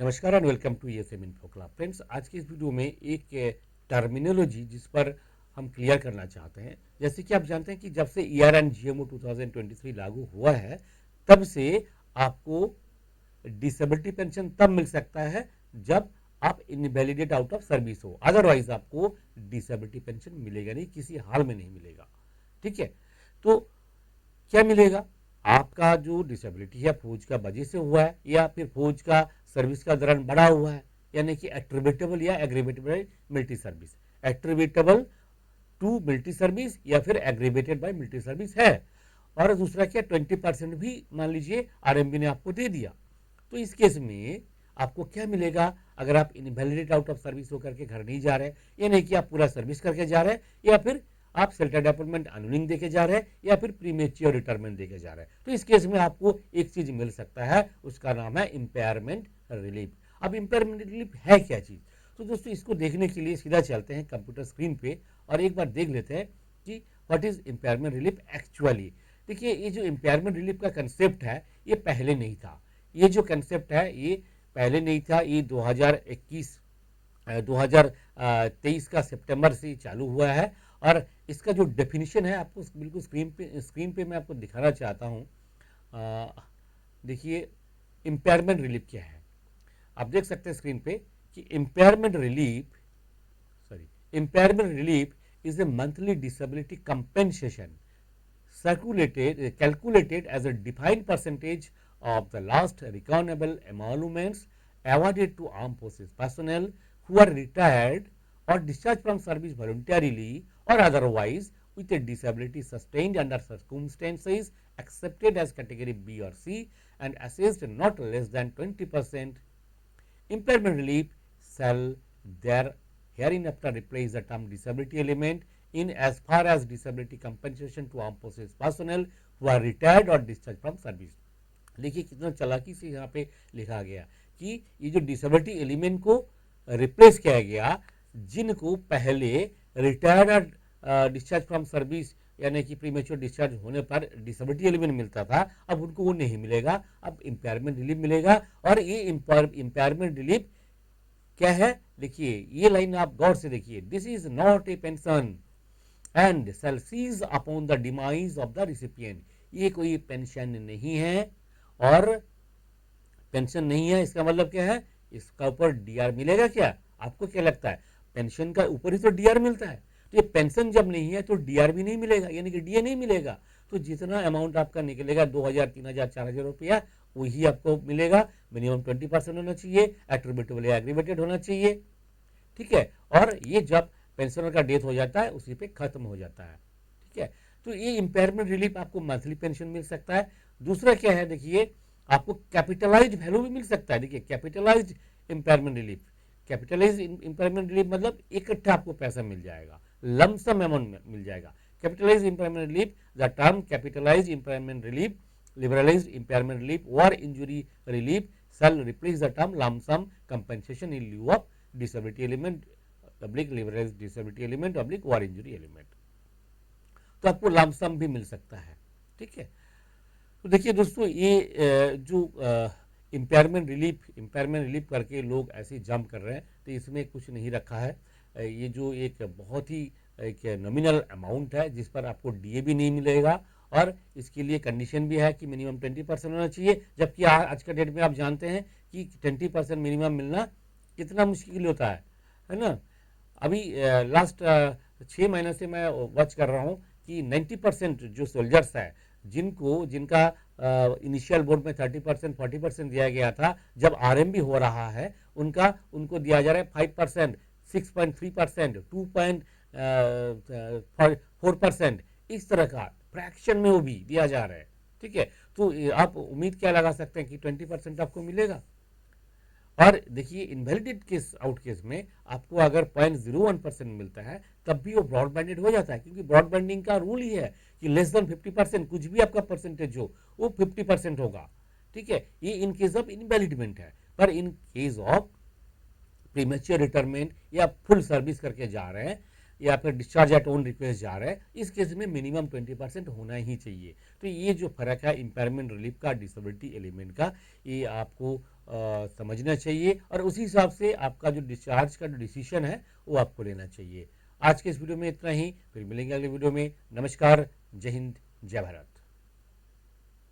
नमस्कार and welcome to ESM info club. Friends, आज की इस वीडियो में एक टर्मिनोलॉजी जिस पर हम क्लियर करना चाहते हैं। जैसे कि आप जानते हैं कि जब से ER and GMO 2023 लागू हुआ है, तब से आपको डिसेबिलिटी पेंशन तब मिल सकता है जब आप इनवैलिडेट आउट ऑफ सर्विस हो। अदरवाइज आपको डिसेबिलिटी पेंशन मिलेगा नहीं, किसी हाल में नहीं मिलेगा। ठीक है, तो क्या मिलेगा? आपका जो डिसेबिलिटी है फौज का वजह से हुआ है या फिर फौज का सर्विस का दौरान बढ़ा हुआ है, यानी कि एट्रीब्यूटेबल या aggravatable military service, attributable to military service या फिर एग्रीवेटेड बाय मिलिट्री सर्विस है। और दूसरा क्या, 20% भी मान लीजिए RMB ने आपको दे दिया, तो इस केस में आपको क्या मिलेगा? अगर आप इनवैलिडेट आउट ऑफ सर्विस होकर के घर नहीं जा रहे, ये नहीं कि आप पूरा सर्विस करके जा रहे हैं, या फिर आप सेल्टर अपॉइंटमेंट अनविलिंग देके जा रहे हैं, या फिर प्रीमेच्योर रिटायरमेंट देके जा रहे हैं, तो इस केस में आपको एक चीज मिल सकता है, उसका नाम है इम्पेयरमेंट रिलीफ। अब इम्पेयरमेंट रिलीफ है क्या चीज? तो दोस्तों, इसको देखने के लिए सीधा चलते हैं कंप्यूटर स्क्रीन पे और एक बार देख लेते हैं कि what is impairment relief actually. देखिए, ये जो इम्पेयरमेंट रिलीफ का कंसेप्ट है, ये पहले नहीं था। ये जो कंसेप्ट है ये पहले नहीं था। ये 2023 का सितंबर से चालू हुआ है। और इसका जो डेफिनेशन है आपको बिल्कुल स्क्रीन पे मैं आपको दिखाना चाहता हूँ। देखिए, इम्पेयरमेंट रिलीफ क्या है, आप देख सकते हैं स्क्रीन पे कि impairment relief is a monthly disability compensation calculated as a defined percentage of the last recoverable emoluments awarded to armed forces personnel who are retired or discharged from service voluntarily or otherwise with a disability sustained under circumstances accepted as category B or C and assessed not less than 20%. Impairment relief shall there hereinafter replace the term disability element in as far as disability compensation to armed forces personnel who are retired or discharged from service. देखिए कितना चालाकी से यहाँ पे लिखा गया कि ये जो डिसेबिलिटी एलिमेंट को रिप्लेस किया गया, जिनको पहले रिटायर्ड और डिस्चार्ज फ्रॉम सर्विस यानी कि प्रीमेच्योर डिस्चार्ज होने पर डिसेबिलिटी एलिमेंट मिलता था, अब उनको वो नहीं मिलेगा, अब इम्पेयरमेंट रिलीफ मिलेगा। और ये इम्पेयरमेंट रिलीफ क्या है? देखिए, ये लाइन आप गौर से देखिए, this is not a pension and shall cease upon the demise of the recipient. ये कोई पेंशन नहीं है, और पेंशन नहीं है इसका मतलब क्या है? इसका ऊपर डीआर मिलेगा क्या? आपको क्या लगता है? पेंशन का ऊपर ही तो डीआर मिलता है, तो ये पेंशन जब नहीं है तो डीआर भी नहीं मिलेगा, यानी कि डीए नहीं मिलेगा। तो जितना अमाउंट आपका निकलेगा 2000, 3000, 4000 रुपया, वही आपको मिलेगा। मिनिमम 20% होना चाहिए, एट्रीब्यूटेबल या एग्रीवेटेड होना चाहिए। ठीक है, और ये जब पेंशनर का डेथ हो जाता है उसी पे खत्म हो जाता है। ठीक है, तो ये इम्पेयरमेंट रिलीफ आपको मंथली पेंशन मिल सकता है। दूसरा क्या है, देखिए, आपको कैपिटलाइज वैल्यू भी मिल सकता है। देखिए, capitalize impairment relief, capitalize impairment relief मतलब इकट्ठा आपको पैसा मिल जाएगा, लमसम अमाउंट मिल जाएगा। Capitalize impairment relief, the term capitalize impairment relief, liberalized impairment relief or injury relief shall replace the term lump sum compensation in lieu of disability element oblique liberalized disability element oblique war injury element। तो आपको lump sum भी मिल सकता है। ठीक है, तो देखिए दोस्तों, ये जो इम्पेयरमेंट रिलीफ करके लोग ऐसे जंप कर रहे हैं, तो इसमें कुछ नहीं रखा है। ये जो एक बहुत ही एक नॉमिनल अमाउंट है जिस पर आपको डीए भी नहीं मिलेगा, और इसके लिए कंडीशन भी है कि मिनिमम 20% होना चाहिए। जबकि आज का डेट में आप जानते हैं कि 20% मिनिमम मिलना कितना मुश्किल होता है ना। अभी लास्ट 6 महीने से मैं वॉच कर रहा हूँ कि 90% जो सोल्जर्स है, जिनका इनिशियल बोर्ड में 30%, 40% दिया गया था, जब आरएमबी हो रहा है उनको दिया जा रहा है 5%, 6.3%, 2.4%, इस तरह का फ्रैक्शन में वो भी दिया जा रहा है। ठीक है, तो आप उम्मीद क्या लगा सकते हैं कि 20% आपको मिलेगा। और देखिए, इनवैलिडेट केस आउट केस में आपको अगर 0.01% मिलता है तब भी वो ब्रॉड बैंडेड हो जाता है, क्योंकि ब्रॉड बैंडिंग का रूल ही है कि लेस देन 50%, कुछ भी आपका परसेंटेज हो वो 50% होगा। ठीक है, ये इन केस ऑफ इनवैलिडमेंट है। पर in case of premature retirement या फुल सर्विस करके जा रहे हैं या फिर डिस्चार्ज एट ओन रिक्वेस्ट जा रहे हैं, इस केस में मिनिमम 20% होना ही चाहिए। तो ये जो फर्क है इम्पेयरमेंट रिलीफ का डिसेबिलिटी एलिमेंट का, ये आपको समझना चाहिए और उसी हिसाब से आपका जो डिस्चार्ज का जो डिसीजन है वो आपको लेना चाहिए। आज के इस वीडियो में इतना ही, फिर मिलेंगे अगले वीडियो में। नमस्कार, जय हिंद, जय भारत।